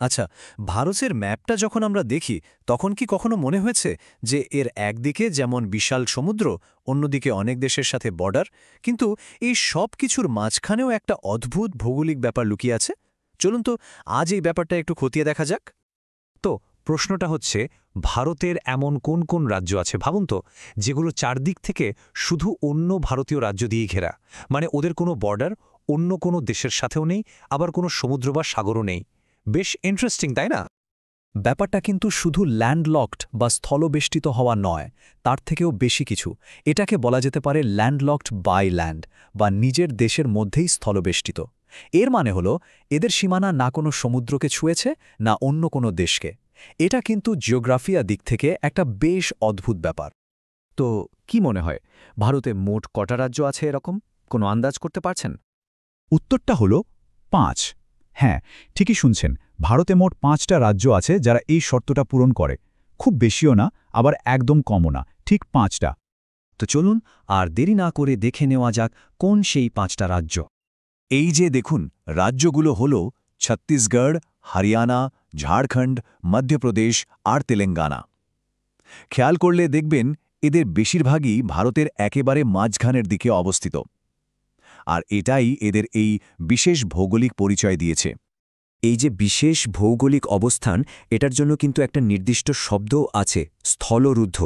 আচ্ছা, ভারতের ম্যাপটা যখন আমরা দেখি তখন কি কখনো মনে হয়েছে যে এর একদিকে যেমন বিশাল সমুদ্র, অন্যদিকে অনেক দেশের সাথে বর্ডার, কিন্তু এই সব কিছুর মাঝখানেও একটা অদ্ভুত ভৌগোলিক ব্যাপার লুকিয়ে আছে? চলুন তো আজ এই ব্যাপারটা একটু খতিয়ে দেখা যাক। তো প্রশ্নটা হচ্ছে, ভারতের এমন কোন কোন রাজ্য আছে ভাবুন তো, যেগুলো চারদিক থেকে শুধু অন্য ভারতীয় রাজ্য দিয়ে ঘেরা, মানে ওদের কোনো বর্ডার অন্য কোনো দেশের সাথেও নেই, আবার কোনো সমুদ্র বা সাগরও নেই। বেশ ইন্টারেস্টিং, তাই না? ব্যাপারটা কিন্তু শুধু ল্যান্ডলকড বা স্থলবেষ্টিত হওয়া নয়, তার থেকেও বেশি কিছু। এটাকে বলা যেতে পারে ল্যান্ডলকড বাই ল্যান্ড, বা নিজের দেশের মধ্যেই স্থলবেষ্টিত। এর মানে হলো এদের সীমানা না কোনো সমুদ্রকে ছুঁয়েছে, না অন্য কোনো দেশকে। এটা কিন্তু জিওগ্রাফিয়া দিক থেকে একটা বেশ অদ্ভুত ব্যাপার। তো কি মনে হয়, ভারতে মোট কটা রাজ্য আছে এরকম? কোনো আন্দাজ করতে পারছেন? উত্তরটা হল ৫। হ্যাঁ, ঠিকই শুনছেন, ভারতে মোট ৫টা রাজ্য আছে যারা এই শর্তটা পূরণ করে। খুব বেশিও না, আবার একদম কমও না, ঠিক ৫টা। তো চলুন আর দেরি না করে দেখে নেওয়া যাক কোন সেই ৫টা রাজ্য। এই যে দেখুন, রাজ্যগুলো হল ছত্তিশগড়, হরিয়ানা, ঝাড়খণ্ড, মধ্যপ্রদেশ আর তেলেঙ্গানা। খেয়াল করলে দেখবেন এদের বেশিরভাগই ভারতের একেবারে মাঝখানের দিকে অবস্থিত। আর এটাই এদের এই বিশেষ ভৌগোলিক পরিচয় দিয়েছে। এই যে বিশেষ ভৌগোলিক অবস্থান, এটার জন্য কিন্তু একটা নির্দিষ্ট শব্দও আছে, স্থলরুদ্ধ।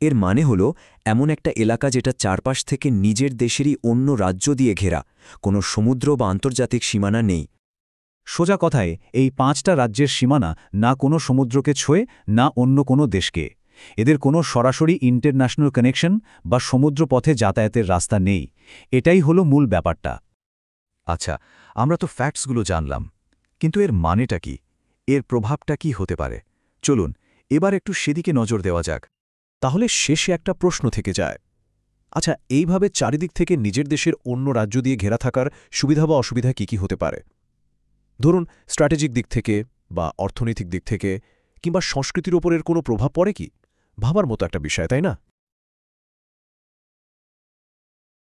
এর মানে হলো এমন একটা এলাকা যেটা চারপাশ থেকে নিজের দেশেরই অন্য রাজ্য দিয়ে ঘেরা, কোনো সমুদ্র বা আন্তর্জাতিক সীমানা নেই। সোজা কথায়, এই ৫টা রাজ্যের সীমানা না কোনো সমুদ্রকে ছোঁয়ে, না অন্য কোনো দেশকে। এদের কোনো সরাসরি ইন্টারন্যাশনাল কানেকশন বা সমুদ্রপথে যাতায়াতের রাস্তা নেই। এটাই হলো মূল ব্যাপারটা। আচ্ছা, আমরা তো ফ্যাক্টসগুলো জানলাম, কিন্তু এর মানেটা কি? এর প্রভাবটা কি হতে পারে? চলুন এবার একটু সেদিকে নজর দেওয়া যাক। তাহলে শেষে একটা প্রশ্ন থেকে যায়। আচ্ছা, এইভাবে চারিদিক থেকে নিজের দেশের অন্য রাজ্য দিয়ে ঘেরা থাকার সুবিধা বা অসুবিধা কি হতে পারে? ধরুন, স্ট্র্যাটেজিক দিক থেকে বা অর্থনৈতিক দিক থেকে কিংবা সংস্কৃতির ওপরের কোনো প্রভাব পড়ে কি? ভাবার মতো একটা বিষয়, তাই না?